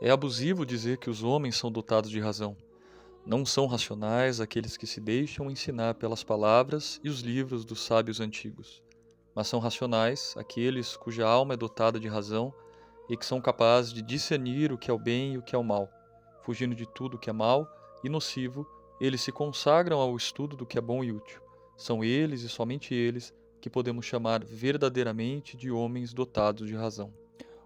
É abusivo dizer que os homens são dotados de razão. Não são racionais aqueles que se deixam ensinar pelas palavras e os livros dos sábios antigos, mas são racionais aqueles cuja alma é dotada de razão e que são capazes de discernir o que é o bem e o que é o mal. Fugindo de tudo o que é mal e nocivo, eles se consagram ao estudo do que é bom e útil. São eles e somente eles que podemos chamar verdadeiramente de homens dotados de razão.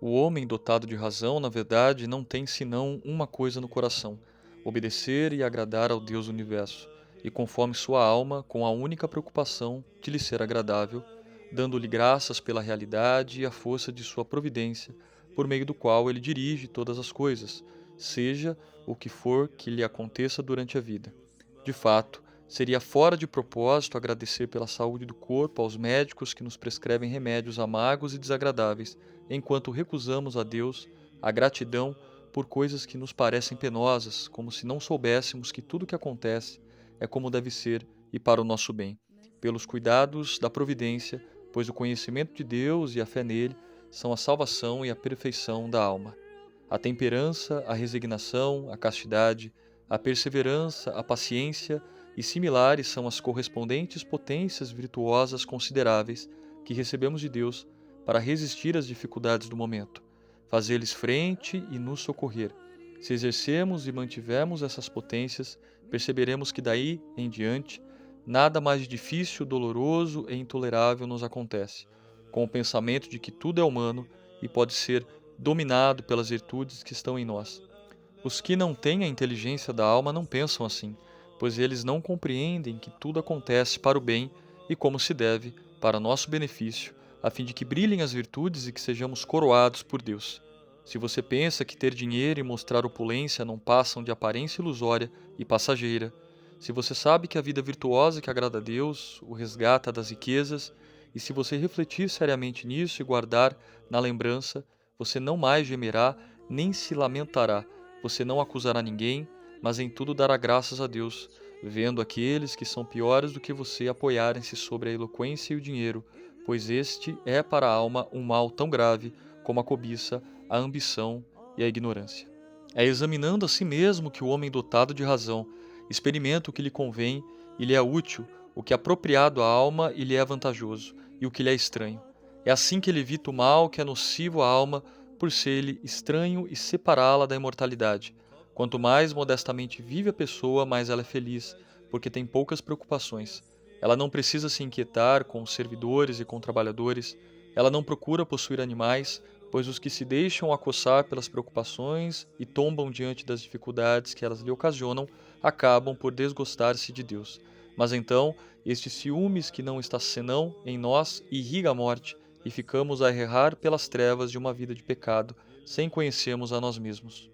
O homem dotado de razão, na verdade, não tem senão uma coisa no coração: obedecer e agradar ao Deus do universo, e conforme sua alma, com a única preocupação de lhe ser agradável, dando-lhe graças pela realidade e a força de sua providência, por meio do qual ele dirige todas as coisas, seja o que for que lhe aconteça durante a vida. De fato, seria fora de propósito agradecer pela saúde do corpo aos médicos que nos prescrevem remédios amargos e desagradáveis, enquanto recusamos a Deus a gratidão por coisas que nos parecem penosas, como se não soubéssemos que tudo o que acontece é como deve ser e para o nosso bem, pelos cuidados da providência, pois o conhecimento de Deus e a fé nele são a salvação e a perfeição da alma. A temperança, a resignação, a castidade, a perseverança, a paciência e similares são as correspondentes potências virtuosas consideráveis que recebemos de Deus para resistir às dificuldades do momento, fazer-lhes frente e nos socorrer. Se exercermos e mantivermos essas potências, perceberemos que daí em diante nada mais difícil, doloroso e intolerável nos acontece, com o pensamento de que tudo é humano e pode ser dominado pelas virtudes que estão em nós. Os que não têm a inteligência da alma não pensam assim, pois eles não compreendem que tudo acontece para o bem e como se deve, para nosso benefício, a fim de que brilhem as virtudes e que sejamos coroados por Deus. Se você pensa que ter dinheiro e mostrar opulência não passam de aparência ilusória e passageira, se você sabe que a vida virtuosa que agrada a Deus o resgata das riquezas, e se você refletir seriamente nisso e guardar na lembrança, você não mais gemerá nem se lamentará, você não acusará ninguém, mas em tudo dará graças a Deus, vendo aqueles que são piores do que você apoiarem-se sobre a eloquência e o dinheiro, pois este é para a alma um mal tão grave como a cobiça, a ambição e a ignorância. É examinando a si mesmo que o homem dotado de razão experimenta o que lhe convém e lhe é útil, o que é apropriado à alma e lhe é vantajoso, e o que lhe é estranho. É assim que ele evita o mal que é nocivo à alma, por ser-lhe estranho e separá-la da imortalidade. Quanto mais modestamente vive a pessoa, mais ela é feliz, porque tem poucas preocupações. Ela não precisa se inquietar com servidores e com trabalhadores. Ela não procura possuir animais, pois os que se deixam acossar pelas preocupações e tombam diante das dificuldades que elas lhe ocasionam, acabam por desgostar-se de Deus. Mas então, este ciúmes que não está senão em nós irriga a morte, e ficamos a errar pelas trevas de uma vida de pecado, sem conhecermos a nós mesmos.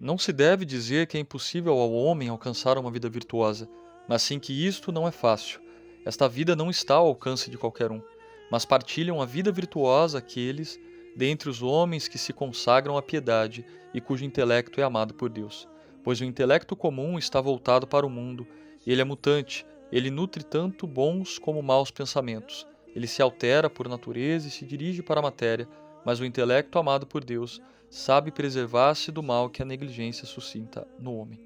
Não se deve dizer que é impossível ao homem alcançar uma vida virtuosa, mas sim que isto não é fácil. Esta vida não está ao alcance de qualquer um, mas partilham a vida virtuosa aqueles dentre os homens que se consagram à piedade e cujo intelecto é amado por Deus. Pois o intelecto comum está voltado para o mundo, e ele é mutante, ele nutre tanto bons como maus pensamentos. Ele se altera por natureza e se dirige para a matéria, mas o intelecto amado por Deus sabe preservar-se do mal que a negligência suscita no homem.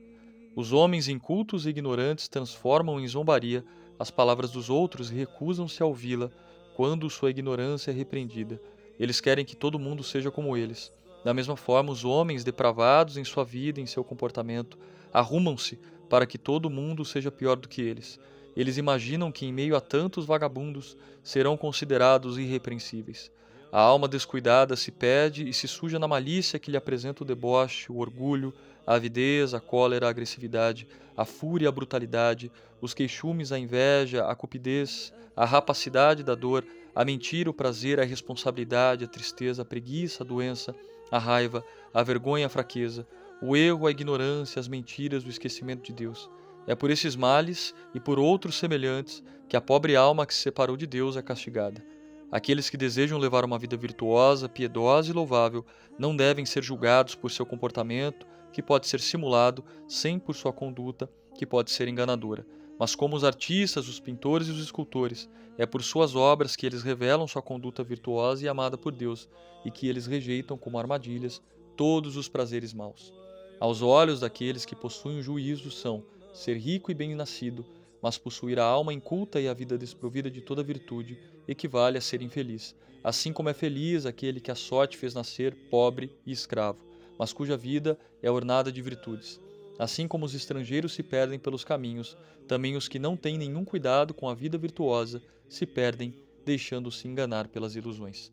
Os homens incultos e ignorantes transformam em zombaria as palavras dos outros e recusam-se a ouvi-la quando sua ignorância é repreendida. Eles querem que todo mundo seja como eles. Da mesma forma, os homens depravados em sua vida e em seu comportamento arrumam-se para que todo mundo seja pior do que eles. Eles imaginam que, em meio a tantos vagabundos, serão considerados irrepreensíveis. A alma descuidada se perde e se suja na malícia que lhe apresenta o deboche, o orgulho, a avidez, a cólera, a agressividade, a fúria, a brutalidade, os queixumes, a inveja, a cupidez, a rapacidade da dor, a mentira, o prazer, a irresponsabilidade, a tristeza, a preguiça, a doença, a raiva, a vergonha, a fraqueza, o erro, a ignorância, as mentiras, o esquecimento de Deus. É por esses males e por outros semelhantes que a pobre alma que se separou de Deus é castigada. Aqueles que desejam levar uma vida virtuosa, piedosa e louvável não devem ser julgados por seu comportamento, que pode ser simulado, sem por sua conduta, que pode ser enganadora. Mas como os artistas, os pintores e os escultores, é por suas obras que eles revelam sua conduta virtuosa e amada por Deus, e que eles rejeitam como armadilhas todos os prazeres maus. Aos olhos daqueles que possuem o juízo são ser rico e bem-nascido, mas possuir a alma inculta e a vida desprovida de toda virtude equivale a ser infeliz, assim como é feliz aquele que a sorte fez nascer pobre e escravo, mas cuja vida é ornada de virtudes. Assim como os estrangeiros se perdem pelos caminhos, também os que não têm nenhum cuidado com a vida virtuosa se perdem, deixando-se enganar pelas ilusões.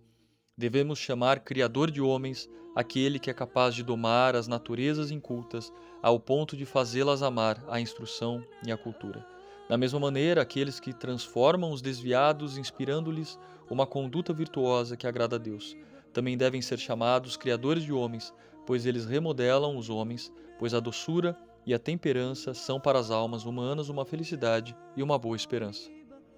Devemos chamar Criador de homens aquele que é capaz de domar as naturezas incultas ao ponto de fazê-las amar a instrução e a cultura. Da mesma maneira, aqueles que transformam os desviados, inspirando-lhes uma conduta virtuosa que agrada a Deus, também devem ser chamados Criadores de homens, pois eles remodelam os homens, pois a doçura e a temperança são para as almas humanas uma felicidade e uma boa esperança.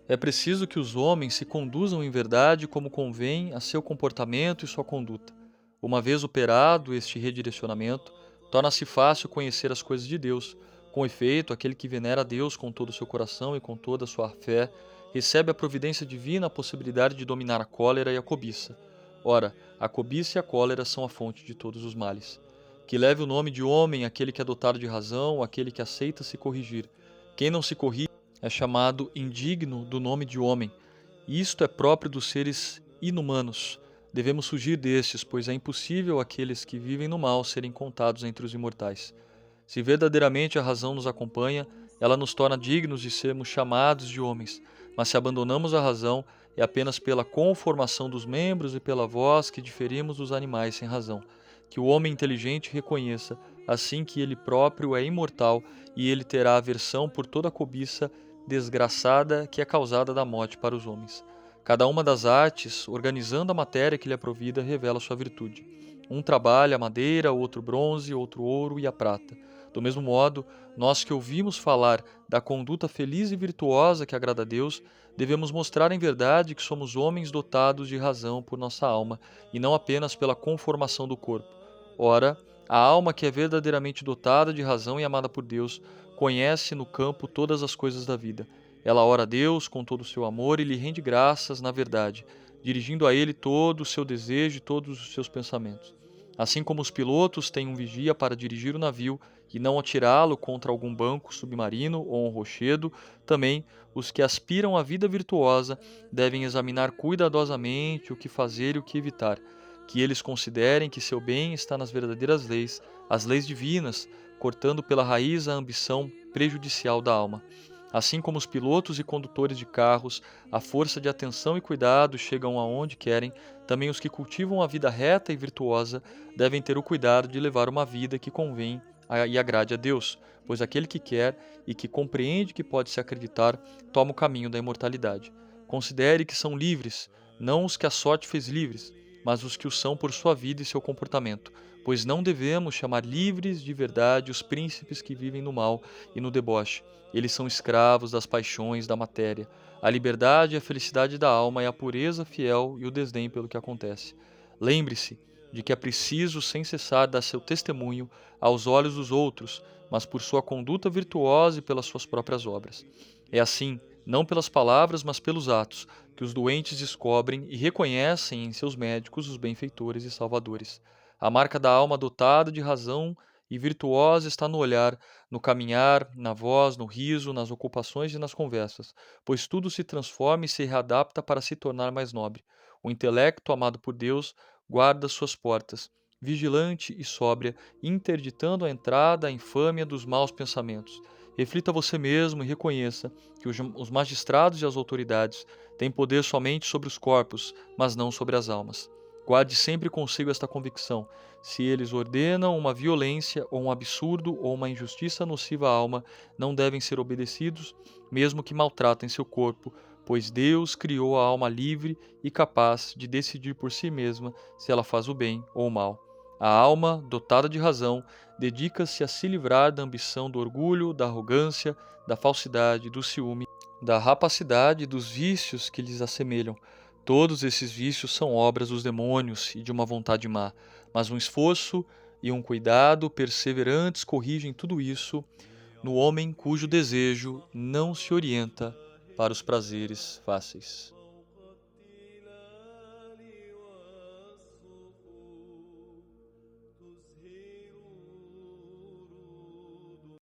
É preciso que os homens se conduzam em verdade como convém a seu comportamento e sua conduta. Uma vez operado este redirecionamento, torna-se fácil conhecer as coisas de Deus. Com efeito, aquele que venera a Deus com todo o seu coração e com toda a sua fé, recebe a providência divina a possibilidade de dominar a cólera e a cobiça. Ora, a cobiça e a cólera são a fonte de todos os males. Que leve o nome de homem aquele que é dotado de razão, aquele que aceita se corrigir. Quem não se corrige é chamado indigno do nome de homem, e isto é próprio dos seres inumanos. Devemos fugir destes, pois é impossível aqueles que vivem no mal serem contados entre os imortais. Se verdadeiramente a razão nos acompanha, ela nos torna dignos de sermos chamados de homens, mas se abandonamos a razão, é apenas pela conformação dos membros e pela voz que diferimos dos animais sem razão. Que o homem inteligente reconheça, assim que ele próprio é imortal, e ele terá aversão por toda a cobiça desgraçada que é causada da morte para os homens. Cada uma das artes, organizando a matéria que lhe é provida, revela sua virtude. Um trabalha a madeira, outro bronze, outro ouro e a prata. Do mesmo modo, nós que ouvimos falar da conduta feliz e virtuosa que agrada a Deus, devemos mostrar em verdade que somos homens dotados de razão por nossa alma, e não apenas pela conformação do corpo. Ora, a alma que é verdadeiramente dotada de razão e amada por Deus, conhece no campo todas as coisas da vida. Ela ora a Deus com todo o seu amor e lhe rende graças na verdade, dirigindo a ele todo o seu desejo e todos os seus pensamentos. Assim como os pilotos têm um vigia para dirigir o navio e não atirá-lo contra algum banco submarino ou um rochedo, também os que aspiram à vida virtuosa devem examinar cuidadosamente o que fazer e o que evitar, que eles considerem que seu bem está nas verdadeiras leis, as leis divinas, cortando pela raiz a ambição prejudicial da alma. Assim como os pilotos e condutores de carros, a força de atenção e cuidado chegam aonde querem, também os que cultivam a vida reta e virtuosa devem ter o cuidado de levar uma vida que convém e agrade a Deus, pois aquele que quer e que compreende que pode se acreditar, toma o caminho da imortalidade. Considere que são livres, não os que a sorte fez livres, mas os que o são por sua vida e seu comportamento, pois não devemos chamar livres de verdade os príncipes que vivem no mal e no deboche. Eles são escravos das paixões da matéria. A liberdade e a felicidade da alma é a pureza fiel e o desdém pelo que acontece. Lembre-se de que é preciso sem cessar dar seu testemunho aos olhos dos outros, mas por sua conduta virtuosa e pelas suas próprias obras. É assim, não pelas palavras, mas pelos atos, que os doentes descobrem e reconhecem em seus médicos os benfeitores e salvadores. A marca da alma dotada de razão e virtuosa está no olhar, no caminhar, na voz, no riso, nas ocupações e nas conversas, pois tudo se transforma e se readapta para se tornar mais nobre. O intelecto, amado por Deus, guarda suas portas, vigilante e sóbria, interditando a entrada à infâmia dos maus pensamentos. Reflita você mesmo e reconheça que os magistrados e as autoridades têm poder somente sobre os corpos, mas não sobre as almas. Guarde sempre consigo esta convicção: se eles ordenam uma violência ou um absurdo ou uma injustiça nociva à alma, não devem ser obedecidos, mesmo que maltratem seu corpo, pois Deus criou a alma livre e capaz de decidir por si mesma se ela faz o bem ou o mal. A alma, dotada de razão, dedica-se a se livrar da ambição, do orgulho, da arrogância, da falsidade, do ciúme, da rapacidade e dos vícios que lhes assemelham. Todos esses vícios são obras dos demônios e de uma vontade má, mas um esforço e um cuidado perseverantes corrigem tudo isso no homem cujo desejo não se orienta para os prazeres fáceis.